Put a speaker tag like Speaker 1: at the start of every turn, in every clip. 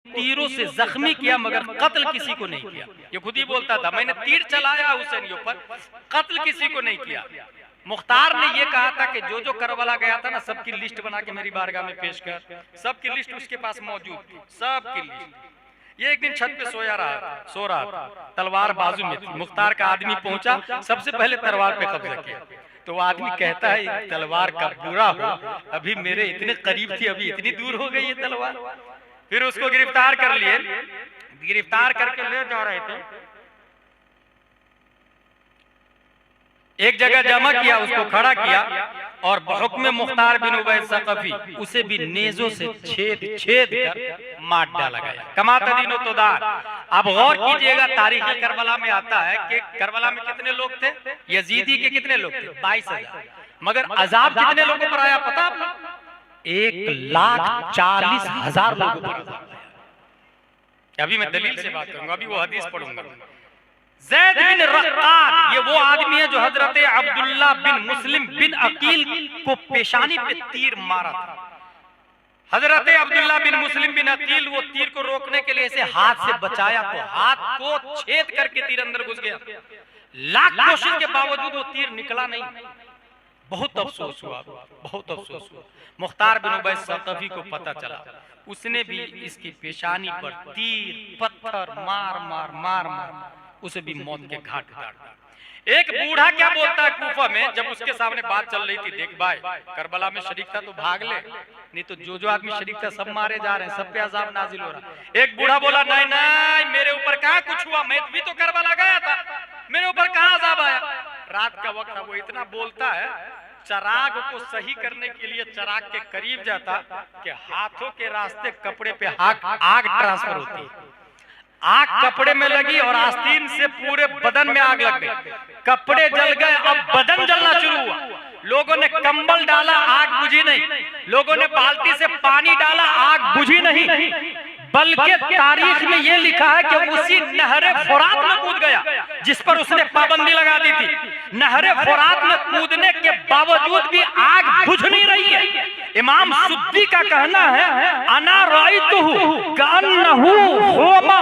Speaker 1: तीरों से जख्मी किया मगर कत्ल किसी को नहीं किया। ये खुद ही बोलता था, मैंने तीर चलाया हुसैनियों पर, कत्ल किसी को नहीं किया। मुख्तार ने ये कहा था कि जो जो करबला गया था ना, सबकी लिस्ट बना के मेरी बारगाह में पेश कर। सबकी लिस्ट उसके पास मौजूद थी, सबकी लिस्ट। ये एक दिन छत पे सो रहा था, तलवार बाजू में थी। मुख्तार का आदमी पहुंचा, सबसे पहले तलवार पे कब्जा किया। तो वो आदमी कहता है, तलवार का बुरा हो, अभी मेरे इतने करीब थी, अभी इतनी दूर हो गई ये तलवार। फिर उसको गिरफ्तार कर लिए, गिरफ्तार करके ले जा रहे थे, एक जगह जमा किया, उसको खड़ा किया और बहुक्म मुख्तार बिन उबैद सक़फ़ी उसे भी नेज़ों से छेद कर मार डाला गया। कमा तदीनो तुदार। अब गौर कीजिएगा, तारीख करबला में आता है कि करबला में कितने लोग थे, यजीदी के कितने लोग थे, 22,000। मगर अजाब कितने लोगों पर आया पता आपको? 1,40,000 लोगों पर अजाब आया। अभी मैं दलील से बात करूंगा, अभी वो हदीस पढ़ूंगा। ज़ैद बिन रक़्क़ान, ये वो आदमी है जो हजरत अब्दुल्ला बिन मुस्लिम बिन अकील को पेशानी पे तीर मारा था। हजरत अब्दुल्ला बिन मुस्लिम बिन अकील वो तीर को रोकने के लिए इसे हाथ से बचाया, तो हाथ को छेद करके तीर अंदर घुस गया। लाख कोशिश के बावजूद वो तीर निकला नहीं। बहुत अफसोस हुआ, बहुत अफसोस हुआ। मुख्तार बिन उबैद सक़फ़ी को पता चला, उसने भी इसकी पेशानी पर तीर पत्थर मार मार मार मार उसे भी मौत के घाट उतार दिया। एक बूढ़ा क्या बोलता है कूफा में, जब उसके सामने बात चल रही थी, देख भाई करबला में शरीक था तो भाग ले, नहीं तो जो आदमी शरीक था सब मारे जा रहे हैं, सब पे अजाब नाजिल हो रहा है। एक बूढ़ा बोला, नहीं नहीं मेरे ऊपर कहाँ कुछ हुआ, मैं भी तो करबला गया था, मेरे ऊपर कहाँ अजाब आया। रात का वक्त था, वो इतना बोलता है, चराग को सही करने के लिए चराग के करीब जाता कि हाथों के रास्ते कपड़े पे आग ट्रांसफर होती है। आग कपड़े में लगी और आस्तीन से पूरे बदन में आग लग गई, कपड़े जल गए, अब बदन जलना शुरू हुआ। लोगों ने कंबल डाला, आग बुझी नहीं। लोगों ने बाल्टी से पानी डाला, आग बुझी नहीं। बल्कि तारीख में यह लिखा है कि उसी नहरे फुरात में कूद गया जिस पर उसने पाबंदी लगा दी थी। नहरे फुरात में कूदने के बावजूद भी आग बुझ नहीं रही है। इमाम सुद्दी का कहना है, अना रायतुहु कअन्नहु हुमा,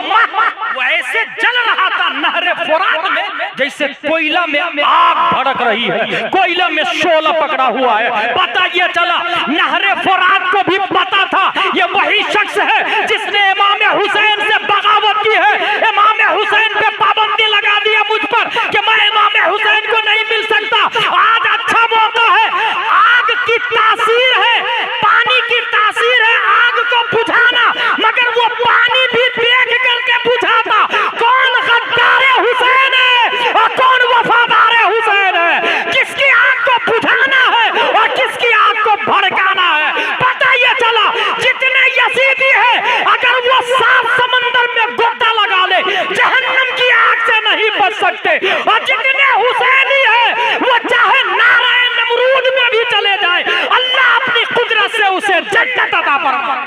Speaker 1: वो ऐसे जल रहा था नहरे फुरात में जैसे कोयला में आग भड़क रही है, कोयला में शोला पकड़ा हुआ है। पता ये चला नहरे फुरात को भी पता था ये वही शख्स है जिसने इमाम हुसैन से बगावत की है। इमाम हुसैन पे पाबंदी लगा दी है मुझ पर कि मैं इमाम हुसैन को नहीं मिल सकता। आज अच्छा मौका है, आग की तासीर है, पानी की तासीर है आग को बुझाना, मगर वो पानी भी देख करके बुझाता। कौन गद्दार हुसैन है और कौन वफादार हुसैन है, किसकी आग को बुझाना है और किसकी आग को भड़काना है। पता ये चला जितने यजीदी है अगर वो 7 समंदर में गोता लगा ले जहन्नम की आग से नहीं बच सकते, और जितने हुसैनी है वो चाहे नारायण नमरूद में भी चले जाए, अल्लाह अपनी कुदरत से उसे जन्नत अता फरमाए।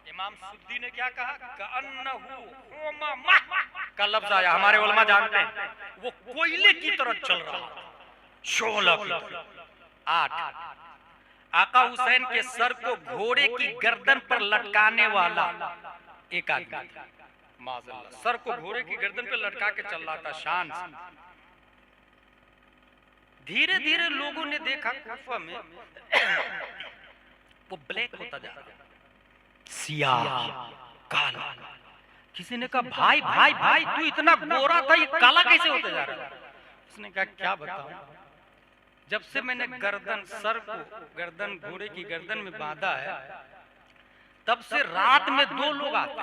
Speaker 1: इमाम सुद्दी ने क्या कहा, कअन्नहु हुमा का लफ्ज आया, हमारे उलमा जानते हैं वो कोयले की तरह चल रहा था, शोला की तरह। 8 आका हुसैन के सर को घोड़े की गर्दन पर लटकाने वाला एक आदमी था, माज़अल्लाह सर को घोड़े की गर्दन पर लटका के चल रहा था शान से। धीरे धीरे लोगों ने देखा कूफा में वो ब्लैक होता जा रहा, सियाह काला। किसी ने कहा, भाई भाई भाई तू इतना गोरा था, ये काला कैसे होता जा रहा है? उसने कहा, क्या बताऊं, जब से मैंने गर्दन सर को गर्दन घोड़े की गर्दन में बांधा है तब से रात में 2 लोग आते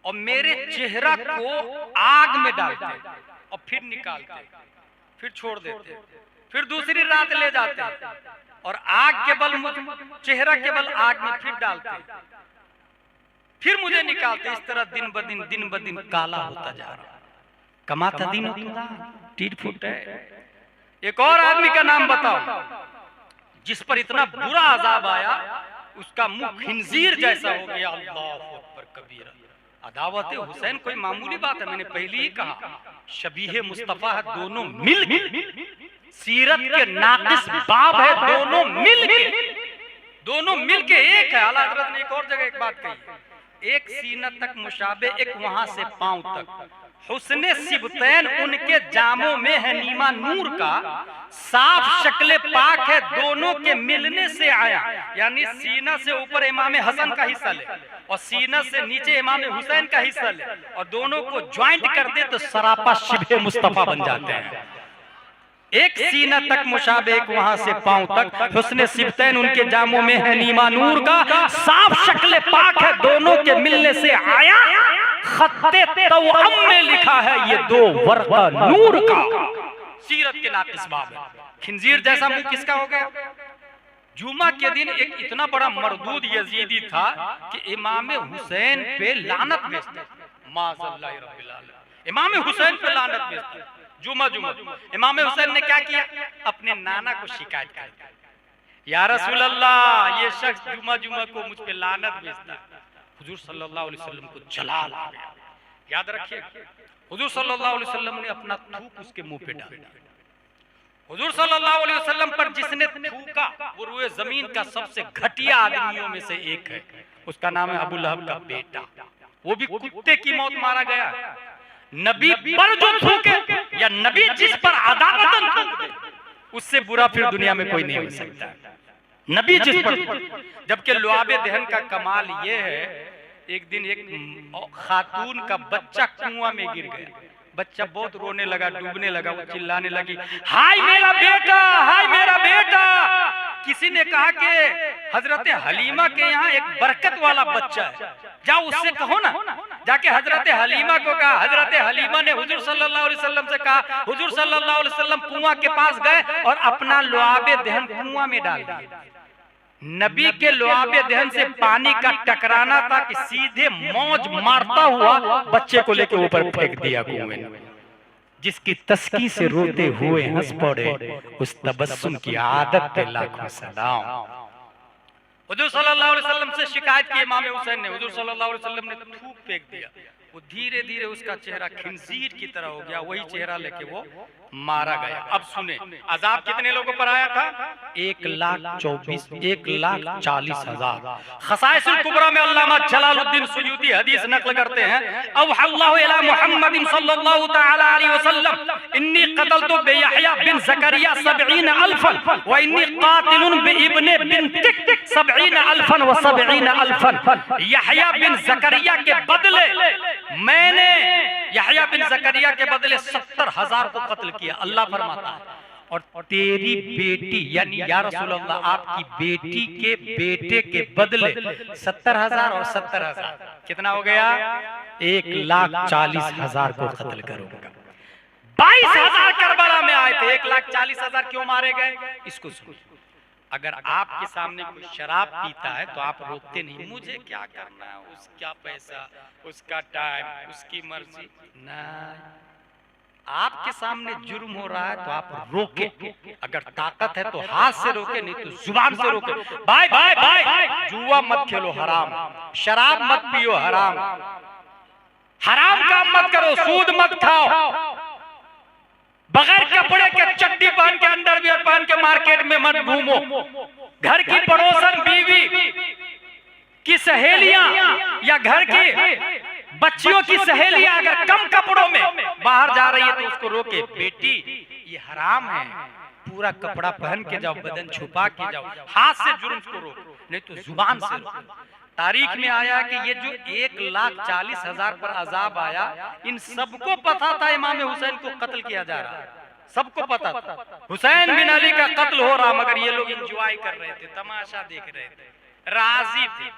Speaker 1: और मेरे चेहरा को आग में डालते और फिर निकालते, फिर छोड़ देते, फिर दूसरी रात ले जाते और आग के बल चेहरा के बल आग में फिर डालते, फिर मुझे निकालते। इस तरह दिन ब दिन काला होता जा रहा। कमाता दिन होता टीट फुट है। एक और आदमी का नाम बताओ जिस पर इतना बुरा अजाब आया, उसका मुंह खिंजीर जैसा हो गया। अल्लाहु अकबर कबीरा। अदावत हुसैन कोई मामूली बात है, मैंने पहले ही कहा, शबीह मुस्तफा है दोनों मिल के, सीरत के नाकिस बाब है दोनों मिल के। दोनों मिलके एक है। आला हजरत ने एक और जगह एक बात कही, एक सीना तक मुशाबे, एक वहां से पांव तक। हुस्ने सिबतैन उनके जामों में है नीमा नूर का, साफ शक्ल पाक है दोनों के मिलने से आया। यानी सीना से ऊपर इमाम हसन का हिस्सा ले और सीना से नीचे इमाम हुसैन का हिस्सा ले और दोनों को ज्वाइंट कर दे तो सरापा शिबे मुस्तफा बन जाते हैं। एक सीना तक मुशाबे, एक वहां से पांव तक। हुस्ने सिबतैन उनके जामों में है नीमा नूर का, साफ शक्ल पाक है दोनों के मिलने से आया। खत्ते तवअम में लिखा है ये दो वर्का नूर का। सीरत के नाक़िस बाब है। खिंजीर जैसा मुंह किसका हो गया? जुमा के दिन एक इतना बड़ा मरदूद यजीदी था कि इमाम हुसैन पे लानत भेजता, माज़अल्लाह रब्बिल आलमीन, इमाम हुसैन पे लानत भेजता। जुमा इमाम हुसैन ने क्या किया? अपने नाना को शिकायत कर, या रसूल अल्लाह ये शख्स जुमा को मुझ पे लानत भेजता। हुजूर सल्लल्लाहु अलैहि वसल्लम को जलाल आ गया। याद रखिए, हुजूर सल्लल्लाहु अलैहि वसल्लम ने अपना थूक उसके मुंह पे डाल दिया। हुजूर सल्लल्लाहु अलैहि वसल्लम पर जिसने थूका वो रुए जमीन का सबसे घटिया आदमियों में से एक है। उसका नाम है अबू लहब का बेटा। वो भी कुत्ते की मौत मारा गया। नबी पर जो थूके या नबी जिस पर अदावतन थूक दे, उससे बुरा फिर दुनिया में कोई नहीं हो सकता। नबी जिस पर, जबकि लुआबे दहन का कमाल ये है, एक दिन एक खातून का बच्चा कुआं में गिर गया। बच्चा बहुत रोने लगा, डूबने लगा, वो चिल्लाने लगी, हाय मेरा बेटा, हाय मेरा बेटा। किसी ने कहा कि हजरत हलीमा के यहाँ एक बरकत वाला बच्चा है, जाओ उससे कहो ना। जाके हजरत हलीमा को कहा। हजरत हलीमा ने हुजूर सल्लल्लाहु अलैहि वसल्लम से कहा। हुजूर सल्लल्लाहु अलैहि वसल्लम कुआं के पास गए और अपना लुआबे दहन कुआं में डाल दिया। नबी के लुआबे दहन से पानी का टकराना था कि सीधे मौज मारता हुआ बच्चे को लेकर ऊपर फेंक दिया कुएं में। जिसकी तस्की से रोते हुए हंस पड़े, उस तबस्सुम की आदत पे लाखों सलाम। हुजूर सल्लल्लाहु अलैहि वसल्लम से शिकायत की इमाम हुसैन ने। हुजूर सल्लल्लाहु अलैहि वसल्लम ने थूक फेंक दिया। वो धीरे धीरे उसका चेहरा खिंजीर की तरह हो गया। वही चेहरा लेके वो मारा गया। अब सुने, अजाब कितने लोगों पर आया था? 1,40,000। खसाइसुल कुबरा में अल्लामा जलालुद्दीन सुयूती हदीस नकल करते हैं, अवहल्लाहु इला मुहम्मदिन सल्लल्लाहु तआला अलैहि वसल्लम इन्नी क़तलतु बियहया बिन ज़करिया 70,000 व इन्नी क़ातिलुन बिइब्ने बिन्तिक 70,000 व 70,000। यहया बिन ज़करिया के बदले मैंने यहया बिन ज़करिया के बदले 70,000 को कत्ल किया। अल्लाह फरमाता है, और तेरी बेटी यानी या रसूल अल्लाह आपकी बेटी के बेटे के बदले 70,000 और 70,000 कितना हो गया? 1,40,000 को कत्ल करूंगा। 22,000 करबला में आए थे। 1,40,000 क्यों मारे गए? इसको सुनो। अगर आपके सामने कोई शराब पीता है तो आप रोकते नहीं, मुझे क्या करना है, उसका पैसा, उसका टाइम, उसकी मर्जी। नहीं, आपके सामने जुर्म हो रहा है तो आप रोके। अगर ताकत है तो हाथ से रोके, नहीं तो जुबान से रोके। भाई भाई भाई, जुआ मत खेलो, हराम। शराब मत पियो, हराम। हराम काम मत करो, सूद मत खाओ। बगैर कपड़े के चड्डी पहन के, अंडरवियर पहन के मार्केट में मत घूमो। घर की पड़ोसन बीवी की सहेलियां या घर की बच्चियों की सहेलियां अगर कम कपड़ों में बाहर जा रही है तो उसको रोके। बेटी ये हराम है, पूरा कपड़ा पहन के जाओ, बदन छुपा के जाओ। हाथ से जुर्म को रोको, नहीं तो जुबान से रोको। तारीख में आया कि ये जो 1,40,000 पर अजाब आया, इन सबको पता था इमाम हुसैन को कत्ल किया जा रहा है। सबको पता था हुसैन बिन अली का कत्ल हो रहा, मगर ये लोग एंजॉय कर रहे थे, तमाशा देख रहे थे, राजी थे।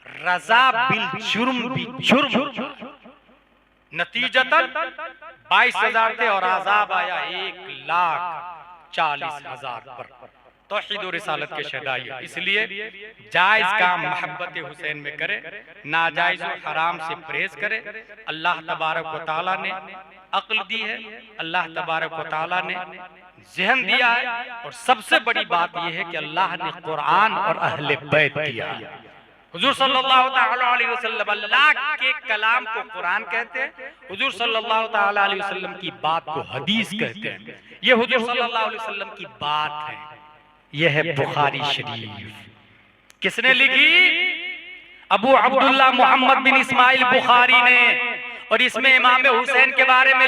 Speaker 1: रजा बिल जुर्म भी जुर्म। नतीजतन 22,000 थे और अजाब आया 1,40,000 पर। तौहीद और रिसालत के शदाई। इसलिए जायज काम मोहब्बत हुसैन में करे, नाजायज और हराम से परहेज करे। अल्लाह तबारक व तआला ने अक्ल दी है, अल्लाह तबारक व तआला ने ज़हन दिया है, और सबसे बड़ी बात यह है कि अल्लाह ने कुरान और अहले बैत दिया है। हुजूर सल्लल्लाहु तआला अलैहि वसल्लम, अल्लाह के कलाम को कुरान कहते हैं, हुजूर सल्लल्लाहु तआला अलैहि वसल्लम की बात को हदीस कहते हैं। ये हुजूर सल्लल्लाहु अलैहि वसल्लम की बात है, यह है बुखारी शरीफ। किसने लिखी? अबू अब्दुल्ला मोहम्मद बिन इस्माइल बुखारी ने। और इसमें इमाम हुसैन के बारे में